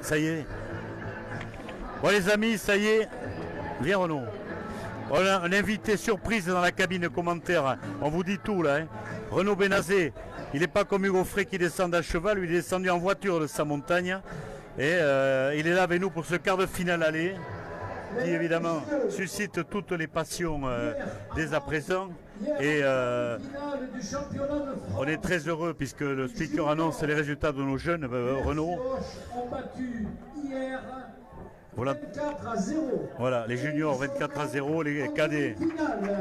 Ça y est. Bon les amis, ça y est. Viens Renaud. On a un invité surprise dans la cabine commentaire. On vous dit tout là. Hein. Renaud Benazé, il n'est pas comme Hugo Frey qui descend à cheval, lui il est descendu en voiture de sa montagne. Et il est là avec nous pour ce quart de finale aller, qui évidemment suscite toutes les passions dès à présent. Et on est très heureux puisque le speaker annonce les résultats de nos jeunes, Renaud. Voilà. Voilà, les juniors 24-0,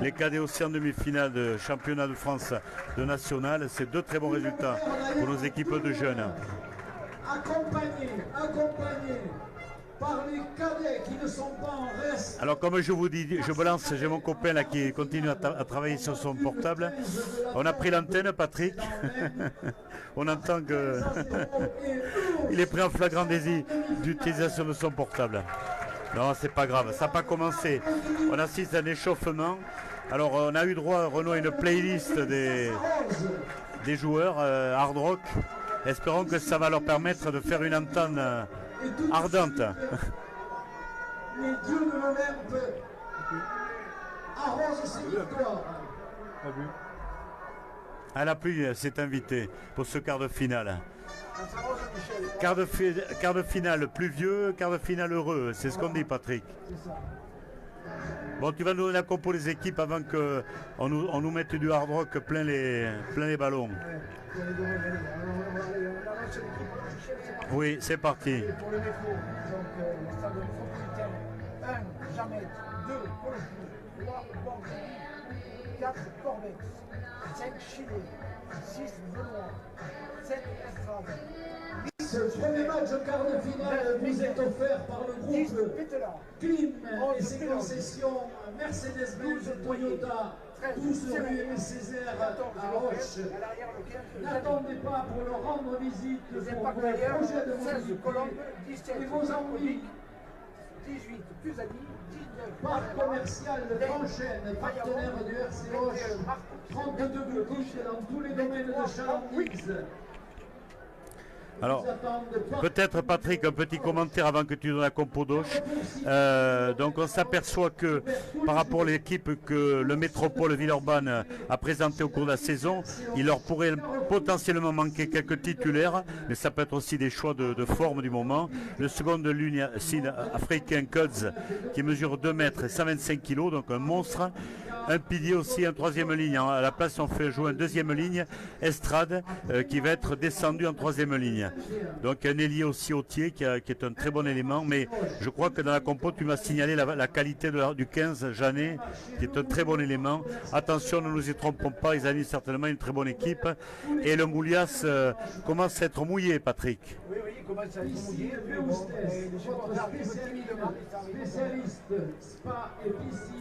les cadets aussi en demi-finale de championnat de France de national. C'est deux très bons résultats pour nos équipes de jeunes. Accompagné par les cadets qui ne sont pas en reste. Alors comme je vous dis, je me lance, j'ai mon copain là qui continue à travailler sur son portable. On a pris l'antenne, Patrick. On entend que il est pris en flagrant délit d'utilisation de son portable. Non, c'est pas grave, ça n'a pas commencé. On assiste à un échauffement. Alors on a eu droit, Renaud, à une playlist des joueurs hard rock. Espérons que ça va leur permettre de faire une entente ardente. Les dieux de l'Olympe arrosent ses victoires. À la pluie s'est invité pour ce quart de finale. Quart de finale pluvieux, quart de finale heureux, c'est ce qu'on dit Patrick. Bon, tu vas nous donner la compo des équipes avant qu'on nous mette du hard rock plein les ballons. Oui, c'est parti. Pour le métro, donc le stade métropolitain, 1, Jamet, 2, Polochou, 3, Bordeaux, 4, Corbex, 5, Chile, 6, Benoît, 7, Estrade. Ce premier match de quart de finale vous est offert par le groupe Klim et ses concessions Mercedes-Benz Toyota, 12 rue Aimé Césaire à Auch. N'attendez pas pour leur rendre visite pour vos projets de mobilité et vos envies. 18, Pusani, 19, Parc commercial de Franchêne, partenaire du RC Auch, 32 boutiques dans tous les domaines de chalandise. Alors, peut-être Patrick, un petit commentaire avant que tu donnes la compo d'Auch. Donc on s'aperçoit que par rapport à l'équipe que le Métropole Villeurbanne a présentée au cours de la saison, il leur pourrait potentiellement manquer quelques titulaires, mais ça peut être aussi des choix de forme du moment. Le second de l'Union africain Cuds qui mesure 2 mètres et 125 kg, donc un monstre. Un pilier aussi, un troisième ligne. À la place, on fait jouer une deuxième ligne, Estrade, qui va être descendu en troisième ligne. Donc un ailier aussi Autier, qui est un très bon élément. Mais je crois que dans la compo, tu m'as signalé la qualité du 15, Jeannet, qui est un très bon élément. Attention, ne nous y trompons pas, ils ont certainement une très bonne équipe. Et le Moulias commence à être mouillé, Patrick. Oui, il commence à être mouillé.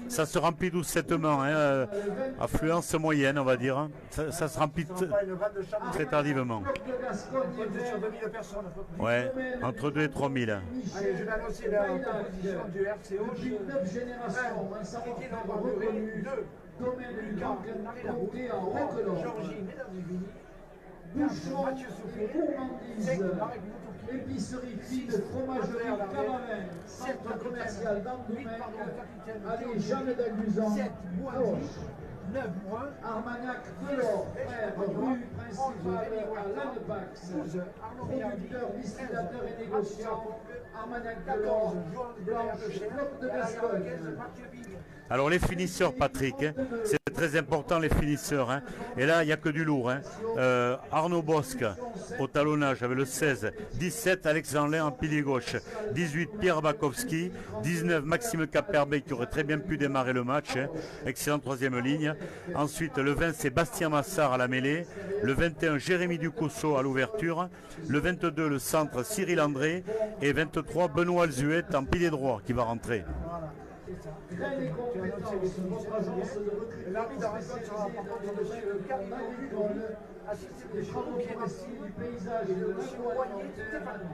Ça se remplit doucettement, hein, affluence moyenne, on va dire. Hein. Ça se remplit très tardivement. Ouais, entre 2 et 3 000. Allez, je vais annoncer la composition du RC Auch. 9 générations, un savoir-faire reconnu, domaine du Canton en Roquelaure. Georgie, Médardiville. Bouchon et gourmandise, épicerie fine, fromagerie, Cavavin, centre commercial d'Andoumène, allée Jeanne d'Agusan, 7, Boisy, 9, Armagnac, Delors, frère, rue principale à Lannepax, producteur, distillateur et négociant, Armagnac, Delors, Blanche, Bloc de Gascogne. Alors les finisseurs, Patrick, hein, c'est très important les finisseurs. Hein. Et là, il n'y a que du lourd. Hein. Arnaud Bosque au talonnage avec le 16, 17 Alexandre en pilier gauche, 18 Pierre Bakowski, 19 Maxime Caperbet qui aurait très bien pu démarrer le match. Hein. Excellente troisième ligne. Ensuite, le 20, c'est Bastien Massard à la mêlée. Le 21, Jérémy Ducosso à l'ouverture. Le 22, le centre, Cyril André. Et 23, Benoît Alzuet en pilier droit qui va rentrer. L'arbitre rencontre sera par contre monsieur Carino Ludoli, assisté de Jean-Pierre Messi, du paysage et de monsieur Royer Stéphane.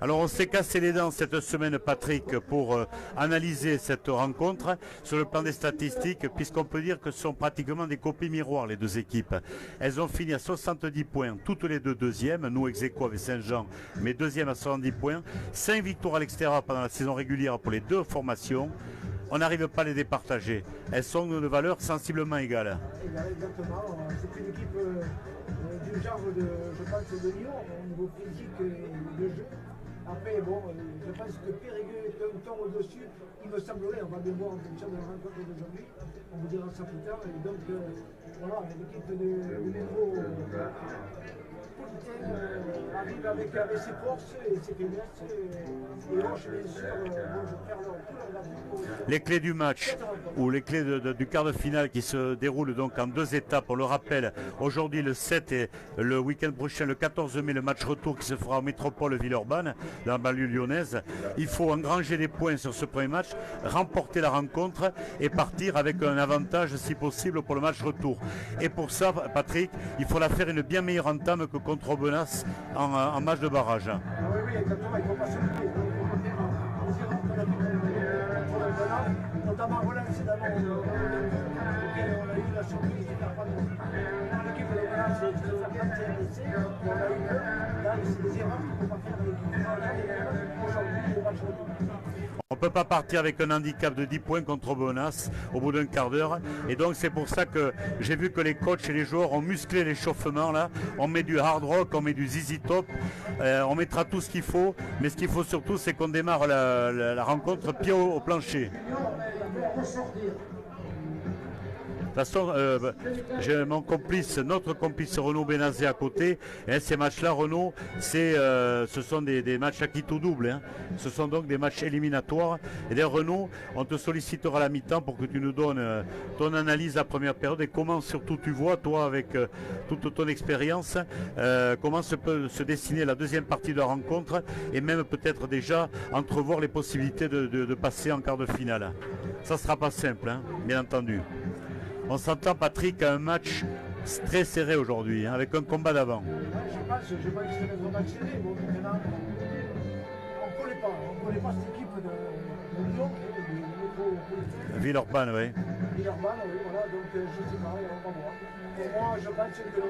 Alors on s'est cassé les dents cette semaine, Patrick, pour analyser cette rencontre sur le plan des statistiques, puisqu'on peut dire que ce sont pratiquement des copies miroirs les deux équipes. Elles ont fini à 70 points, toutes les deux deuxièmes, nous ex aequo avec Saint-Jean, mais deuxième à 70 points, 5 victoires à l'extérieur pendant la saison régulière pour les deux formations. On n'arrive pas à les départager. Elles sont de valeurs sensiblement égales. Exactement, c'est une équipe du genre de, je pense, de Lyon, au niveau physique et de jeu. Après, bon, je pense que Périgueux est un ton au-dessus, il me semblerait, on va bien voir en fonction de la rencontre d'aujourd'hui, on vous dira ça plus tard, et donc voilà, l'équipe de Métro arrive avec ses forces et ses faiblesses, et Roche, bien sûr, vont faire leur les clés du match, ou les clés du quart de finale qui se déroulent donc en deux étapes, on le rappelle, aujourd'hui le 7 et le week-end prochain, le 14 mai, le match retour qui se fera en métropole Villeurbanne, dans la banlieue lyonnaise. Il faut engranger des points sur ce premier match, remporter la rencontre et partir avec un avantage si possible pour le match retour. Et pour ça, Patrick, il faudra faire une bien meilleure entame que contre Aubenas en match de barrage. Ah oui, exactement, il ne faut pas se louper. Notamment relancer d'abord auquel on a eu la surprise de faire prendre l'équipe de Aubenas de faire planter un essai, on a eu peur. Là, c'est des erreurs qu'il ne faut pas faire avec l'équipe aujourd'hui, le match retour. On ne peut pas partir avec un handicap de 10 points contre Aubenas au bout d'un quart d'heure. Et donc c'est pour ça que j'ai vu que les coachs et les joueurs ont musclé l'échauffement là. On met du hard rock, on met du ZZ Top, on mettra tout ce qu'il faut. Mais ce qu'il faut surtout, c'est qu'on démarre la rencontre pied au plancher. De toute façon, j'ai mon complice, notre complice Renaud Benazé à côté. Et ces matchs-là, Renaud, ce sont des matchs à quitte ou double. Hein. Ce sont donc des matchs éliminatoires. Et d'ailleurs, Renaud, on te sollicitera à la mi-temps pour que tu nous donnes ton analyse de la première période et comment surtout tu vois, toi, avec toute ton expérience, comment peut se dessiner la deuxième partie de la rencontre et même peut-être déjà entrevoir les possibilités de passer en quart de finale. Ça ne sera pas simple, hein, bien entendu. On s'entend, Patrick, à un match très serré aujourd'hui, hein, avec un combat d'avant. Je pense que ça va être un match serré. Bon, maintenant, on ne connaît pas cette équipe de Lyon, de métro. Villeurbanne, oui. Villeurbanne, oui, voilà, donc je ne sais pas, on va voir. Pour moi, je pense que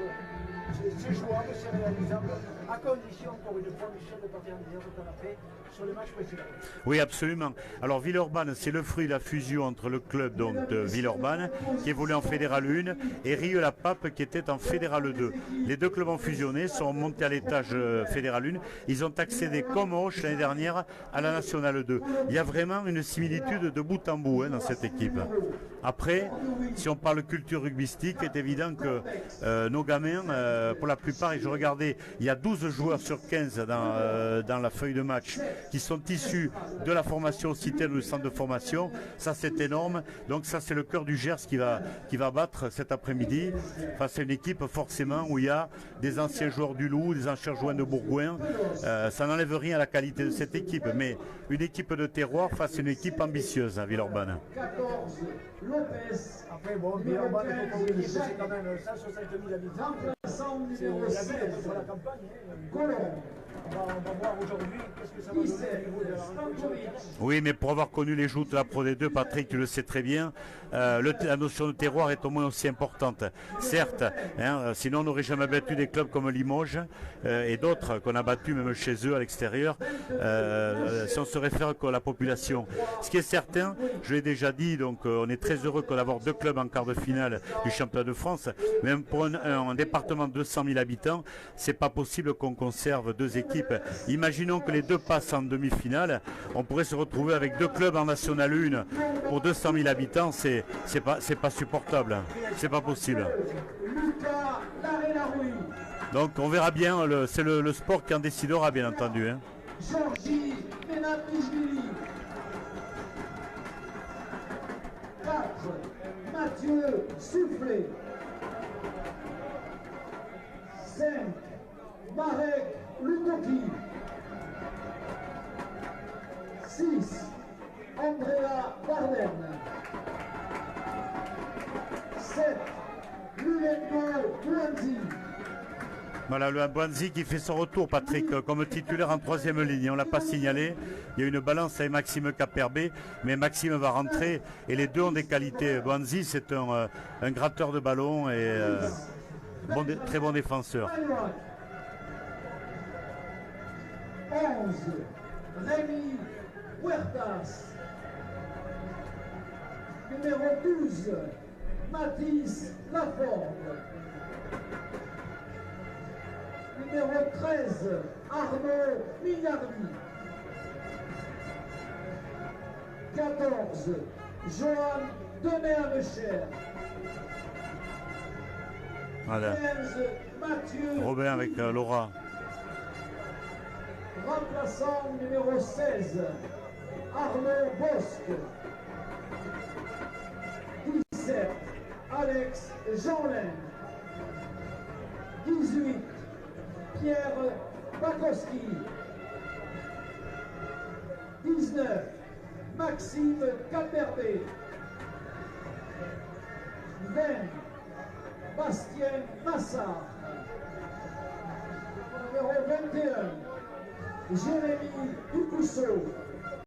c'est jouable, c'est réalisable, à condition, encore une fois, Michel, de partir en disant ce qu'on a fait sur les matchs précédents. Oui, absolument. Alors Villeurbanne, c'est le fruit de la fusion entre le club donc, de Villeurbanne, qui évolue en Fédéral 1, et Rieux-la-Pape, qui était en Fédéral 2. Les deux clubs ont fusionné, sont montés à l'étage Fédéral 1. Ils ont accédé, comme Auch l'année dernière, à la Nationale 2. Il y a vraiment une similitude de bout en bout, hein, dans cette équipe. Après, si on parle culture rugbystique, il est évident que nos gamins, pour la plupart, et je regardais, il y a 12 joueurs sur 15 dans la feuille de match qui sont issus de la formation Citel ou du centre de formation. Ça, c'est énorme. Donc ça, c'est le cœur du Gers qui va battre cet après-midi face à une équipe forcément où il y a des anciens joueurs du Loup, des anciens joueurs de Bourgoin. Ça n'enlève rien à la qualité de cette équipe, mais une équipe de terroir face à une équipe ambitieuse à Villeurbanne. Après, bon, Villeurbanne, il ne faut pas oublier que c'est quand même 160 000 habitants. C'est la ville sur la campagne. On va voir aujourd'hui qu'est-ce que ça va donner au niveau de la rencontre. Oui, mais pour avoir connu les joutes de la Pro D2, Patrick, tu le sais très bien, la notion de terroir est au moins aussi importante. Certes, hein, sinon on n'aurait jamais battu des clubs comme Limoges et d'autres qu'on a battus même chez eux à l'extérieur, si on se réfère qu'à la population. Ce qui est certain, je l'ai déjà dit, donc on est très heureux d'avoir deux clubs en quart de finale du championnat de France. Même pour un département de 200 000 habitants, c'est pas possible qu'on conserve deux équipes. Imaginons que les deux passent en demi-finale, on pourrait se retrouver avec deux clubs en National 1 pour 200 000 habitants, c'est pas supportable, c'est pas possible. Donc on verra bien, c'est le sport qui en décidera bien entendu. Hein. Georgie Benabishvili. 4. Mathieu Soufflé. 5. Marek Lutoki. 6. Andrea Barden. 7. Lulengo Duanzi. Voilà, le Boanzi qui fait son retour, Patrick, comme titulaire en troisième ligne. On ne l'a pas signalé. Il y a une balance avec Maxime Caperbé, mais Maxime va rentrer et les deux ont des qualités. Boanzi, c'est un gratteur de ballon et très bon défenseur. 11, Rémi Huertas. Numéro 12, Mathis Laforde. Numéro 13, Arnaud Mignardi. 14, Johan Demerlecher. Voilà. 15, Mathieu Robin avec Laura. Remplaçant numéro 16, Arnaud Bosque. 17, Alex Jeanlin. 18, Pierre Bakowski. 19, Maxime Caperbé. 20, Bastien Massard. Numéro 21, Jérémy Ducousseau.